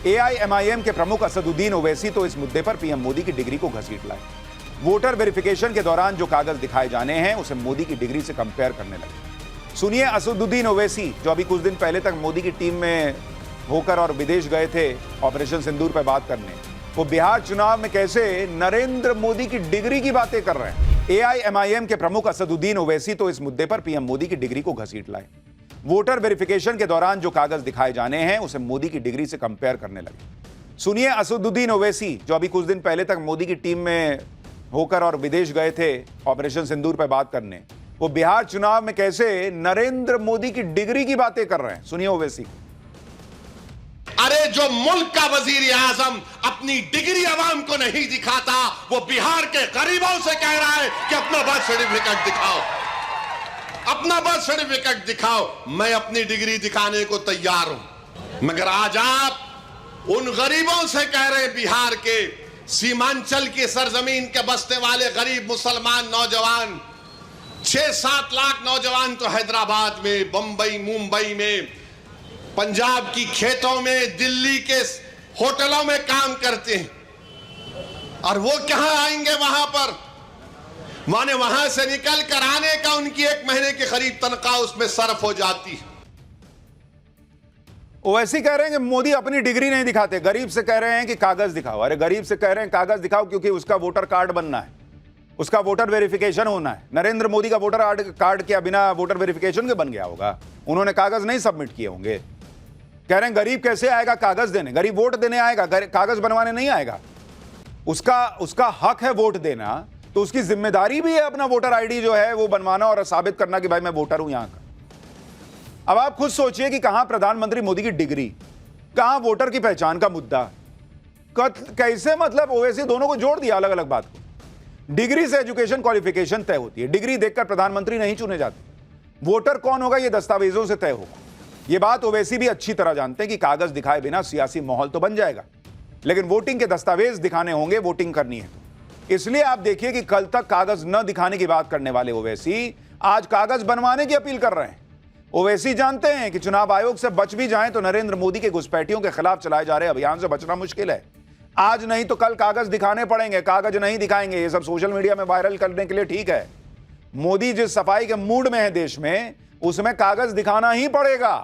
AIMIM के प्रमुख असदुद्दीन ओवैसी तो इस मुद्दे पर पीएम मोदी की डिग्री को घसीट लाए। वोटर वेरिफिकेशन के दौरान जो कागज दिखाए जाने हैं उसे मोदी की डिग्री से कंपेयर करने लगे। सुनिए असदुद्दीन ओवैसी, जो अभी कुछ दिन पहले तक मोदी की टीम में होकर और विदेश गए थे ऑपरेशन सिंदूर पर बात करने, वो बिहार चुनाव में कैसे नरेंद्र मोदी की डिग्री की बातें कर रहे हैं। एआईएमआईएम के प्रमुख असदुद्दीन ओवैसी तो इस मुद्दे पर पीएम मोदी की डिग्री को घसीट लाए। वोटर वेरिफिकेशन के दौरान जो कागज दिखाए जाने हैं उसे मोदी की डिग्री से कंपेयर करने लगे। सुनिए असदुद्दीन ओवैसी, जो अभी कुछ दिन पहले तक मोदी की टीम में होकर और विदेश गए थे ऑपरेशन सिंदूर पर बात करने, वो बिहार चुनाव में कैसे नरेंद्र मोदी की डिग्री की बातें कर रहे हैं। सुनिए ओवैसी। अरे जो मुल्क का वजीर आजम अपनी डिग्री अवाम को नहीं दिखाता, वो बिहार के गरीबों से कह रहा है कि अपना बर्थ सर्टिफिकेट दिखाओ, अपना बर्थ सर्टिफिकेट दिखाओ। मैं अपनी डिग्री दिखाने को तैयार हूं, मगर आज आप उन गरीबों से कह रहे हैं, बिहार के सीमांचल की सरजमीन के बसने वाले गरीब मुसलमान नौजवान, 6-7 लाख नौजवान तो हैदराबाद में, बंबई, मुंबई में, पंजाब की खेतों में, दिल्ली के होटलों में काम करते हैं, और वो कहां आएंगे वहां पर? माने वहां से निकल कर आने का उनकी 1 महीने की करीब तनख्वाह उसमें सर्फ हो जाती है। ओवैसी कह रहे हैं कि मोदी अपनी डिग्री नहीं दिखाते, गरीब से कह रहे हैं कि कागज दिखाओ। अरे गरीब से कह रहे हैं कागज दिखाओ क्योंकि उसका वोटर कार्ड बनना है, उसका वोटर वेरिफिकेशन होना है। नरेंद्र मोदी का वोटर कार्ड क्या बिना वोटर वेरिफिकेशन के बन गया होगा? उन्होंने कागज नहीं सबमिट किए होंगे। कह रहे हैं गरीब कैसे आएगा कागज देने? गरीब वोट देने आएगा, कागज बनवाने नहीं आएगा। उसका हक है वोट देना, तो उसकी जिम्मेदारी भी है अपना वोटर आईडी जो है वो बनवाना और साबित करना कि भाई मैं वोटर हूं यहां का। अब आप खुद सोचिए कि कहां प्रधानमंत्री मोदी की डिग्री, कहां वोटर की पहचान का मुद्दा, कैसे मतलब ओवैसी दोनों को जोड़ दिया अलग अलग बात को। डिग्री से एजुकेशन क्वालिफिकेशन तय होती है, डिग्री देखकर प्रधानमंत्री नहीं चुने जाते। वोटर कौन होगा ये दस्तावेजों से तय होगा। यह बात ओवैसी भी अच्छी तरह जानते हैं कि कागज दिखाए बिना सियासी माहौल तो बन जाएगा, लेकिन वोटिंग के दस्तावेज दिखाने होंगे, वोटिंग करनी है। इसलिए आप देखिए कि कल तक कागज न दिखाने की बात करने वाले ओवैसी आज कागज बनवाने की अपील कर रहे हैं। ओवैसी जानते हैं कि चुनाव आयोग से बच भी जाएं तो नरेंद्र मोदी के घुसपैठियों के खिलाफ चलाए जा रहे अभियान से बचना मुश्किल है। आज नहीं तो कल कागज दिखाने पड़ेंगे, कागज नहीं दिखाएंगे। ये सब सोशल मीडिया में वायरल करने के लिए ठीक है। मोदी जिस सफाई के मूड में है देश में, उसमें कागज दिखाना ही पड़ेगा।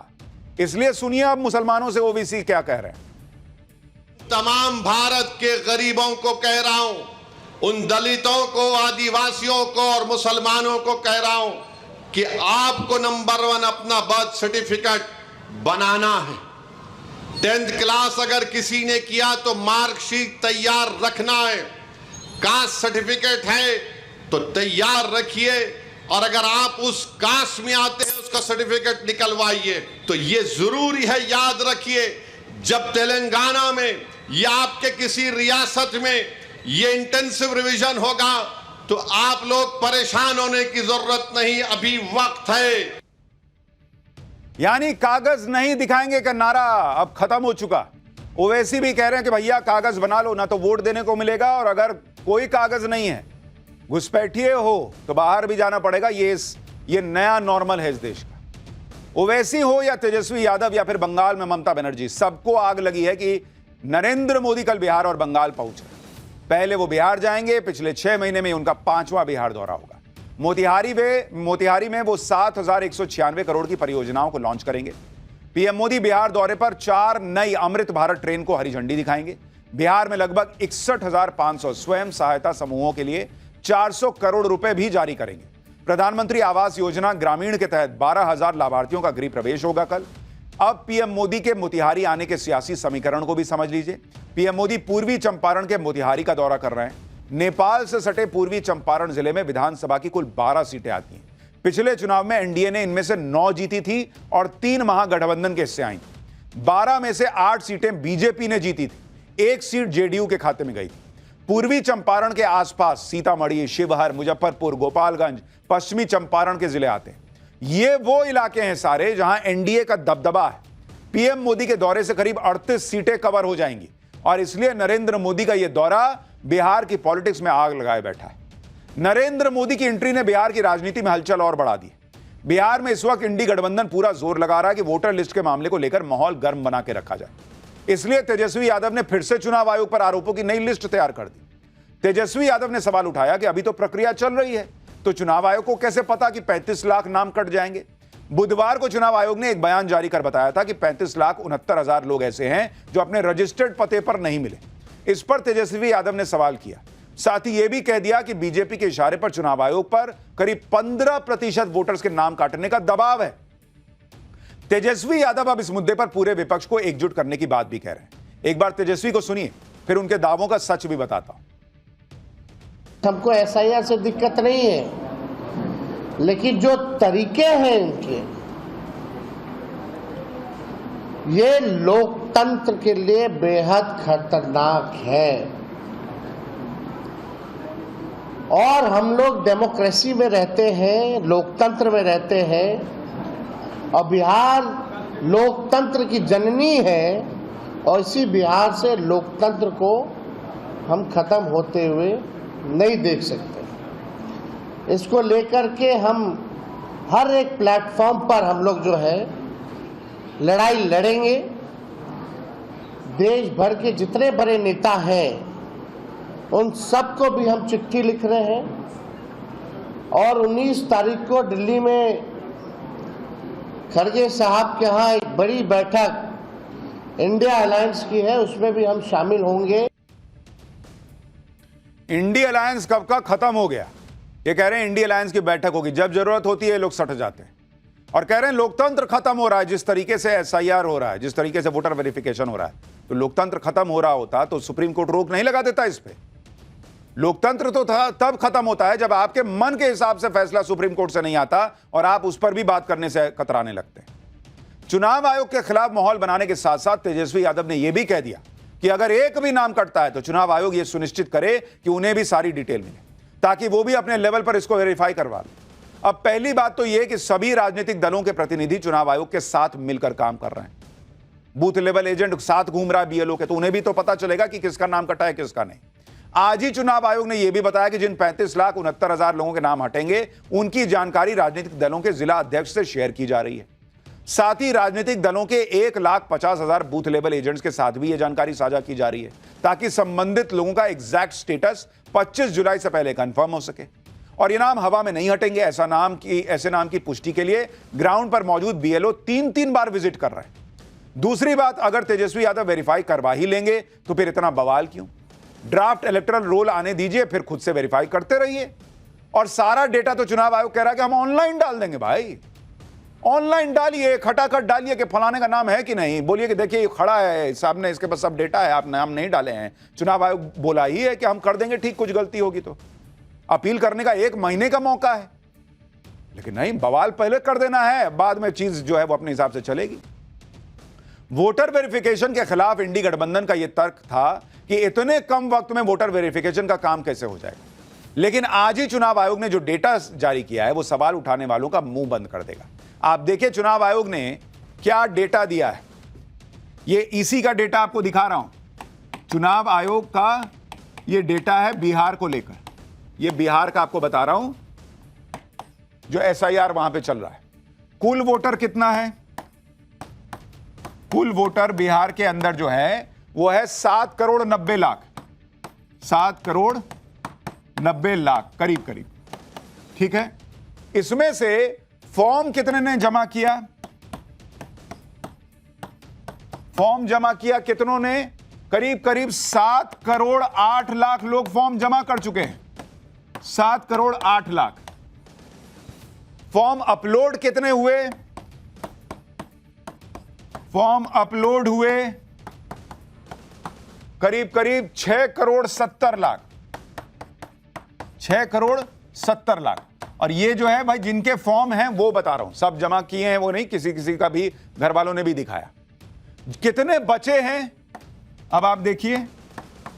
इसलिए सुनिए अब मुसलमानों से ओवैसी क्या कह रहे हैं। तमाम भारत के गरीबों को कह रहा हूं, उन दलितों को, आदिवासियों को और मुसलमानों को कह रहा हूं कि आपको नंबर 1 अपना बर्थ सर्टिफिकेट बनाना है। 10th क्लास अगर किसी ने किया तो मार्कशीट तैयार रखना है। कास्ट सर्टिफिकेट है तो तैयार रखिए, और अगर आप उस कास्ट में आते हैं उसका सर्टिफिकेट निकलवाइए। तो ये जरूरी है, याद रखिए, जब तेलंगाना में या आपके किसी रियासत में ये इंटेंसिव रिवीजन होगा तो आप लोग परेशान होने की जरूरत नहीं, अभी वक्त है। यानी कागज नहीं दिखाएंगे का नारा अब खत्म हो चुका। ओवैसी भी कह रहे हैं कि भैया कागज बना लो, ना तो वोट देने को मिलेगा, और अगर कोई कागज नहीं है, घुसपैठिए हो, तो बाहर भी जाना पड़ेगा। ये नया नॉर्मल है इस देश का। ओवैसी हो या तेजस्वी यादव या फिर बंगाल में ममता बनर्जी, सबको आग लगी है कि नरेंद्र मोदी कल बिहार और बंगाल पहुंच रहे। पहले वो बिहार जाएंगे, पिछले 6 महीने में उनका 5वां बिहार दौरा होगा। मोतिहारी में वो 7,196 करोड़ की परियोजनाओं को लॉन्च करेंगे। पीएम मोदी बिहार दौरे पर 4 नई अमृत भारत ट्रेन को हरी झंडी दिखाएंगे। बिहार में लगभग 61,500 स्वयं सहायता समूहों के लिए 400 करोड़ रुपए भी जारी करेंगे। प्रधानमंत्री आवास योजना ग्रामीण के तहत 12,000 लाभार्थियों का गृह प्रवेश होगा कल। अब पीएम मोदी के मोतिहारी आने के सियासी समीकरण को भी समझ लीजिए। पीएम मोदी पूर्वी चंपारण के मोतिहारी का दौरा कर रहे हैं। नेपाल से सटे पूर्वी चंपारण जिले में विधानसभा की कुल 12 सीटें आती हैं। पिछले चुनाव में एनडीए ने इनमें से 9 जीती थी और 3 महागठबंधन के हिस्से आई थी। 12 में से 8 सीटें बीजेपी ने जीती थी, 1 सीट जेडीयू के खाते में गई थी। पूर्वी चंपारण के आसपास सीतामढ़ी, शिवहर, मुजफ्फरपुर, गोपालगंज, पश्चिमी चंपारण के जिले आते हैं। ये वो इलाके हैं सारे जहां एनडीए का दबदबा है। पीएम मोदी के दौरे से करीब 38 सीटें कवर हो जाएंगी, और इसलिए नरेंद्र मोदी का यह दौरा बिहार की पॉलिटिक्स में आग लगाए बैठा है। नरेंद्र मोदी की एंट्री ने बिहार की राजनीति में हलचल और बढ़ा दी। बिहार में इस वक्त इंडी गठबंधन पूरा जोर लगा रहा है कि वोटर लिस्ट के मामले को लेकर माहौल गर्म बना के रखा जाए। इसलिए तेजस्वी यादव ने फिर से चुनाव आयोग पर आरोपों की नई लिस्ट तैयार कर दी। तेजस्वी यादव ने सवाल उठाया कि अभी तो प्रक्रिया चल रही है, तो चुनाव आयोग को कैसे पता कि 35 लाख नाम कट जाएंगे। बुधवार को चुनाव आयोग ने एक बयान जारी कर बताया था कि 35,69,000 लोग ऐसे हैं जो अपने रजिस्टर्ड पते पर नहीं मिले। इस पर तेजस्वी यादव ने सवाल किया, साथ ही यह भी कह दिया कि बीजेपी के इशारे पर चुनाव आयोग पर करीब 15% वोटर्स के नाम काटने का दबाव है। तेजस्वी यादव अब इस मुद्दे पर पूरे विपक्ष को एकजुट करने की बात भी कह रहे हैं। एक बार तेजस्वी को सुनिए, फिर उनके दावों का सच भी बताता हूं। हमको एसआईआर से दिक्कत नहीं है, लेकिन जो तरीके हैं इनके, ये लोकतंत्र के लिए बेहद खतरनाक है। और हम लोग डेमोक्रेसी में रहते हैं, लोकतंत्र में रहते हैं, और बिहार लोकतंत्र की जननी है, और इसी बिहार से लोकतंत्र को हम खत्म होते हुए नहीं देख सकते। इसको लेकर के हम हर एक प्लेटफॉर्म पर हम लोग जो है लड़ाई लड़ेंगे। देश भर के जितने बड़े नेता हैं उन सबको भी हम चिट्ठी लिख रहे हैं, और 19 तारीख को दिल्ली में खड़गे साहब के यहाँ एक बड़ी बैठक इंडिया अलायंस की है, उसमें भी हम शामिल होंगे। इंडिया अलायंस कब का खत्म हो गया? ये कह रहे हैं इंडिया अलायंस की बैठक होगी, जब जरूरत होती है लोग सट जाते हैं, और कह रहे हैं लोकतंत्र खत्म हो रहा है। जिस तरीके से एसआईआर हो रहा है, जिस तरीके से वोटर वेरिफिकेशन हो रहा है, तो लोकतंत्र खत्म हो रहा होता तो सुप्रीम कोर्ट रोक नहीं लगा देता इस पे। लोकतंत्र तो था तब खत्म होता है जब आपके मन के हिसाब से फैसला सुप्रीम कोर्ट से नहीं आता और आप उस पर भी बात करने से कतराने लगते हैं। चुनाव आयोग के खिलाफ माहौल बनाने के साथ साथ तेजस्वी यादव ने यह भी कह दिया कि अगर एक भी नाम कटता है तो चुनाव आयोग यह सुनिश्चित करे कि उन्हें भी सारी डिटेल मिले, ताकि वो भी अपने लेवल पर इसको वेरीफाई करवा ले। अब पहली बात तो यह कि सभी राजनीतिक दलों के प्रतिनिधि चुनाव आयोग के साथ मिलकर काम कर रहे हैं। बूथ लेवल एजेंट साथ घूम रहा है बीएलओ के, तो उन्हें भी तो पता चलेगा कि किसका नाम कटा है किसका नहीं। आज ही चुनाव आयोग ने यह भी बताया कि जिन 35,69,000 लोगों के नाम हटेंगे उनकी जानकारी राजनीतिक दलों के जिला अध्यक्ष से शेयर की जा रही है। साथ ही राजनीतिक दलों के 1,50,000 बूथ लेवल एजेंट्स के साथ भी यह जानकारी साझा की जा रही है, ताकि संबंधित लोगों का एग्जैक्ट स्टेटस 25 जुलाई से पहले कंफर्म हो सके। और ये नाम हवा में नहीं हटेंगे। ऐसे नाम की पुष्टि के लिए ग्राउंड पर मौजूद बीएलओ 3-3 बार विजिट कर रहे हैं। दूसरी बात, अगर तेजस्वी यादव वेरीफाई करवा ही लेंगे तो फिर इतना बवाल क्यों? ड्राफ्ट इलेक्टोरल रोल आने दीजिए, फिर खुद से वेरीफाई करते रहिए। और सारा डेटा तो चुनाव आयोग कह रहा है कि हम ऑनलाइन डाल देंगे। भाई ऑनलाइन डालिए, खटाखट डालिए कि फलाने का नाम है कि नहीं, बोलिए कि देखिए खड़ा है सामने, इसके पास सब डेटा है, आप नाम नहीं डाले हैं। चुनाव आयोग बोला ही है कि हम कर देंगे ठीक, कुछ गलती होगी तो। अपील करने का 1 महीने का मौका है, लेकिन नहीं, बवाल पहले कर देना है, बाद में चीज जो है वो अपने हिसाब से चलेगी। वोटर वेरिफिकेशन के खिलाफ इंडी गठबंधन का यह तर्क था कि इतने कम वक्त में वोटर वेरिफिकेशन का काम कैसे हो जाएगा। लेकिन आज ही चुनाव आयोग ने जो डेटा जारी किया है वो सवाल उठाने वालों का मुंह बंद कर देगा। आप देखिए चुनाव आयोग ने क्या डेटा दिया है। ये इसी का डेटा आपको दिखा रहा हूं। चुनाव आयोग का ये डेटा है बिहार को लेकर। ये बिहार का आपको बता रहा हूं, जो एसआईआर वहां पे चल रहा है। कुल वोटर कितना है? कुल वोटर बिहार के अंदर जो है वो है 7,90,00,000। 7,90,00,000 करीब करीब, ठीक है। इसमें से फॉर्म कितने ने जमा किया? फॉर्म जमा किया कितनों ने? करीब करीब 7,08,00,000 लोग फॉर्म जमा कर चुके हैं। 7,08,00,000। फॉर्म अपलोड कितने हुए? फॉर्म अपलोड हुए करीब करीब 6,70,00,000। 6,70,00,000। और ये जो है भाई जिनके फॉर्म हैं वो बता रहा हूं, सब जमा किए हैं वो नहीं, किसी किसी का भी घर वालों ने भी दिखाया। कितने बचे हैं अब आप देखिए,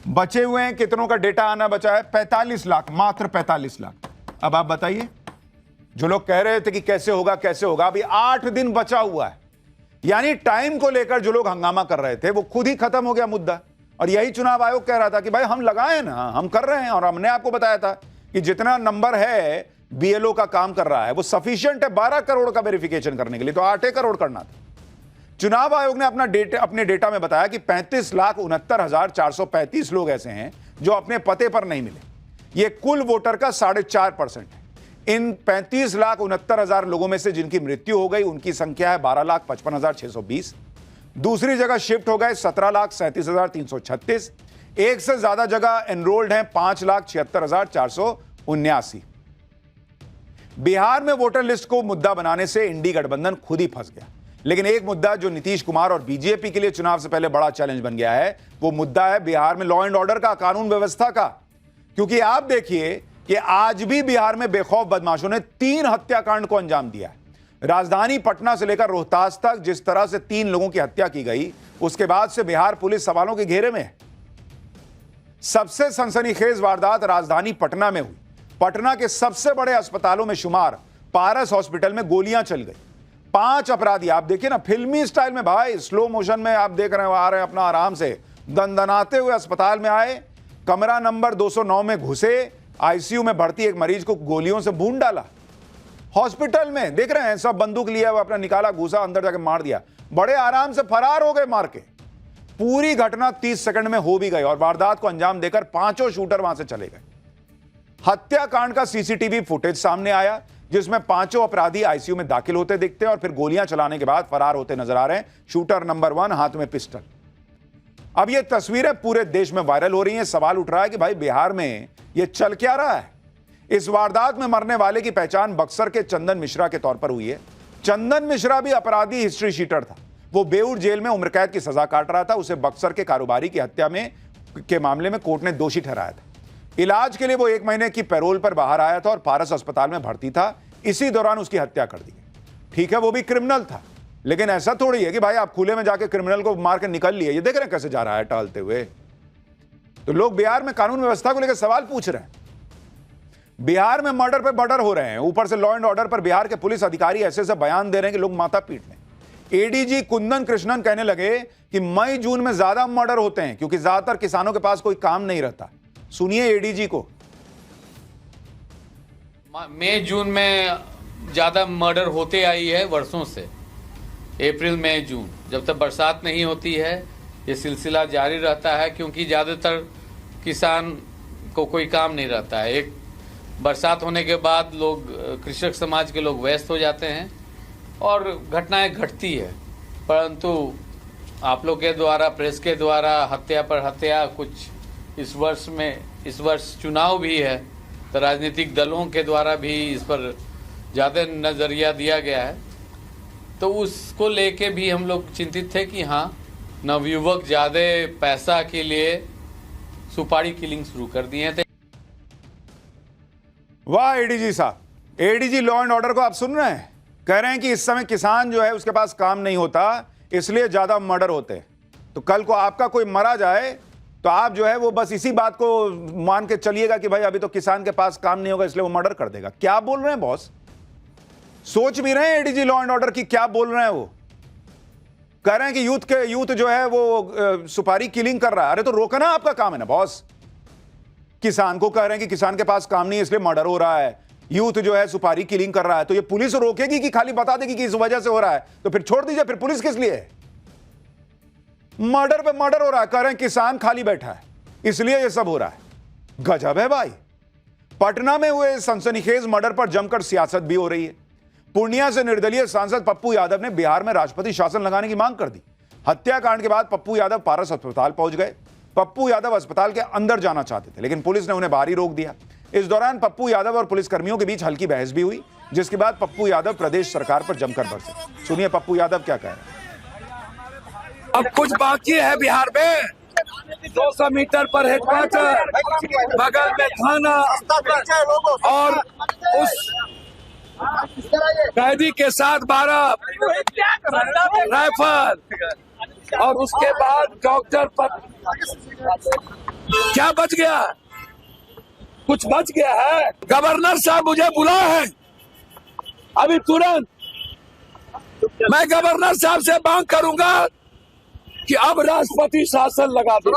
बचे हुए हैं कितनों का डेटा आना बचा है? 45 लाख, मात्र 45 लाख। अब आप बताइए, जो लोग कह रहे थे कि कैसे होगा कैसे होगा, अभी 8 दिन बचा हुआ है। यानी टाइम को लेकर जो लोग हंगामा कर रहे थे वो खुद ही खत्म हो गया मुद्दा। और यही चुनाव आयोग कह रहा था कि भाई हम लगाए ना, हम कर रहे हैं। और हमने आपको बताया था कि जितना नंबर है बीएलओ का काम कर रहा है वो सफिशिएंट है 12 करोड़ का वेरिफिकेशन करने के लिए, तो 8 करोड़ करना था। चुनाव आयोग ने अपने डेटा में बताया कि 35,69,435 लोग ऐसे हैं जो अपने पते पर नहीं मिले। यह कुल वोटर का 4.5% है। इन 35,69,000 लोगों में से जिनकी मृत्यु हो गई उनकी संख्या है 12,55,620। दूसरी जगह शिफ्ट हो गए 17,37,336। एक से ज्यादा जगह एनरोल्ड हैं 5,76,479। बिहार में वोटर लिस्ट को मुद्दा बनाने से इंडी गठबंधन खुद ही फंस गया। लेकिन एक मुद्दा जो नीतीश कुमार और बीजेपी के लिए चुनाव से पहले बड़ा चैलेंज बन गया है, वो मुद्दा है बिहार में लॉ एंड ऑर्डर का, कानून व्यवस्था का। क्योंकि आप देखिए कि आज भी बिहार में बेखौफ बदमाशों ने 3 हत्याकांड को अंजाम दिया है। राजधानी पटना से लेकर रोहतास तक जिस तरह से 3 लोगों की हत्या की गई, उसके बाद से बिहार पुलिस सवालों के घेरे में है। सबसे सनसनीखेज वारदात राजधानी पटना में हुई। पटना के सबसे बड़े अस्पतालों में शुमार पारस हॉस्पिटल में गोलियां चल गई। 5 अपराधी, आप देखिए ना, फिल्मी स्टाइल में भाई, स्लो मोशन में आप देख रहे हो, आ रहे हैं अपना आराम से दंदनाते हुए अस्पताल में आए, कमरा नंबर 209 में घुसे, आईसीयू में भर्ती एक मरीज को गोलियों से भून डाला। हॉस्पिटल में देख रहे हैं, सब बंदूक लिया हुआ, अपना निकाला, घुसा, अंदर जाके मार दिया, बड़े आराम से फरार हो गए मार के। पूरी घटना 30 सेकंड में हो भी गई और वारदात को अंजाम देकर 5 शूटर वहां से चले गए। हत्याकांड का सीसीटीवी फुटेज सामने आया जिसमें 5 अपराधी आईसीयू में दाखिल होते दिखते हैं और फिर गोलियां चलाने के बाद फरार होते नजर आ रहे हैं। शूटर नंबर 1 हाथ में पिस्टल। अब ये तस्वीरें पूरे देश में वायरल हो रही हैं। सवाल उठ रहा है कि भाई बिहार में ये चल क्या रहा है। इस वारदात में मरने वाले की पहचान बक्सर के चंदन मिश्रा के तौर पर हुई है। चंदन मिश्रा भी अपराधी हिस्ट्री शीटर था। वो बेऊर जेल में उम्र कैद की सजा काट रहा था। उसे बक्सर के कारोबारी की हत्या के मामले में कोर्ट ने दोषी ठहराया था। इलाज के लिए वो 1 महीने की पैरोल पर बाहर आया था और पारस अस्पताल में भर्ती था। इसी दौरान उसकी हत्या कर दी गई। ठीक है, वो भी क्रिमिनल था, लेकिन ऐसा थोड़ी है कि भाई आप खुले में जाके क्रिमिनल को मार के निकल लिए। ये देख रहे हैं कैसे जा रहा है टहलते हुए। तो लोग बिहार में कानून व्यवस्था को लेकर सवाल पूछ रहे हैं। बिहार में मर्डर पे मर्डर हो रहे हैं, ऊपर से लॉ एंड ऑर्डर पर बिहार के पुलिस अधिकारी ऐसे ऐसे बयान दे रहे हैं कि लोग माथा पीट लें। एडीजी कुंदन कृष्णन कहने लगे कि मई जून में ज्यादा मर्डर होते हैं क्योंकि ज्यादातर किसानों के पास कोई काम नहीं रहता। सुनिए एडीजी को। मई जून में ज़्यादा मर्डर होते आई है वर्षों से। अप्रैल मई जून, जब तक बरसात नहीं होती है ये सिलसिला जारी रहता है क्योंकि ज़्यादातर किसान को कोई काम नहीं रहता है। एक बरसात होने के बाद लोग, कृषक समाज के लोग व्यस्त हो जाते हैं और घटनाएं घटती है। परंतु आप लोग के द्वारा, प्रेस के द्वारा हत्या पर हत्या, कुछ इस वर्ष चुनाव भी है तो राजनीतिक दलों के द्वारा भी इस पर ज़्यादा नज़रिया दिया गया है। तो उसको लेके भी हम लोग चिंतित थे कि हाँ, नवयुवक ज़्यादा पैसा के लिए सुपारी किलिंग शुरू कर दिए थे। वाह एडीजी साहब, एडीजी लॉ एंड ऑर्डर को आप सुन रहे हैं। कह रहे हैं कि इस समय किसान जो है उसके पास काम नहीं होता, इसलिए ज्यादा मर्डर होते हैं। तो कल को आपका कोई मरा जाए तो आप जो है वो बस इसी बात को मान के चलिएगा कि भाई अभी तो किसान के पास काम नहीं होगा इसलिए वो मर्डर कर देगा। क्या बोल रहे हैं बॉस? सोच भी रहे हैं एडीजी लॉ एंड ऑर्डर की क्या बोल रहे हैं वो? कह रहे हैं कि यूथ जो है वो सुपारी किलिंग कर रहा है। अरे तो रोकना आपका काम है ना बॉस। किसान को कह रहे हैं कि किसान के पास काम नहीं है इसलिए मर्डर हो रहा है, यूथ जो है सुपारी किलिंग कर रहा है। तो ये पुलिस रोकेगी कि खाली बता देगी कि इस वजह से हो रहा है? तो फिर छोड़ दीजिए, फिर पुलिस किस लिए है? मर्डर पे मर्डर हो रहा है, कह रहे हैं किसान खाली बैठा है इसलिए ये सब हो रहा है। गजब है भाई। पटना में हुए सनसनीखेज मर्डर पर जमकर सियासत भी हो रही है। पूर्णिया से निर्दलीय सांसद पप्पू यादव ने बिहार में राष्ट्रपति शासन लगाने की मांग कर दी। हत्याकांड के बाद पप्पू यादव पारस अस्पताल पहुंच गए। पप्पू यादव अस्पताल के अंदर जाना चाहते थे लेकिन पुलिस ने उन्हें बाहर ही रोक दिया। इस दौरान पप्पू यादव और पुलिसकर्मियों के बीच हल्की बहस भी हुई, जिसके बाद पप्पू यादव प्रदेश सरकार पर जमकर बरसे। सुनिए पप्पू यादव क्या कह रहे हैं। अब कुछ बाकी है बिहार में। 200 मीटर पर हेडक्वार्टर, बगल में थाना और उस कैदी के साथ 12 राइफल और उसके बाद डॉक्टर पर क्या बच गया? कुछ बच गया है? गवर्नर साहब मुझे बुलाए हैं अभी तुरंत। मैं गवर्नर साहब से मांग करूंगा कि अब राष्ट्रपति शासन लगा दो।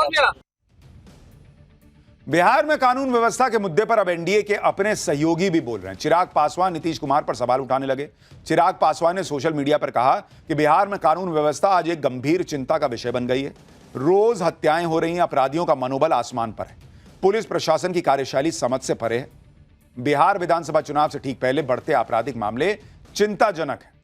बिहार में कानून व्यवस्था के मुद्दे पर अब एनडीए के अपने सहयोगी भी बोल रहे हैं। चिराग पासवान नीतीश कुमार पर सवाल उठाने लगे। चिराग पासवान ने सोशल मीडिया पर कहा कि बिहार में कानून व्यवस्था आज एक गंभीर चिंता का विषय बन गई है। रोज हत्याएं हो रही हैं, अपराधियों का मनोबल आसमान पर है, पुलिस प्रशासन की कार्यशैली समझ से परे है। बिहार विधानसभा चुनाव से ठीक पहले बढ़ते आपराधिक मामले चिंताजनक है।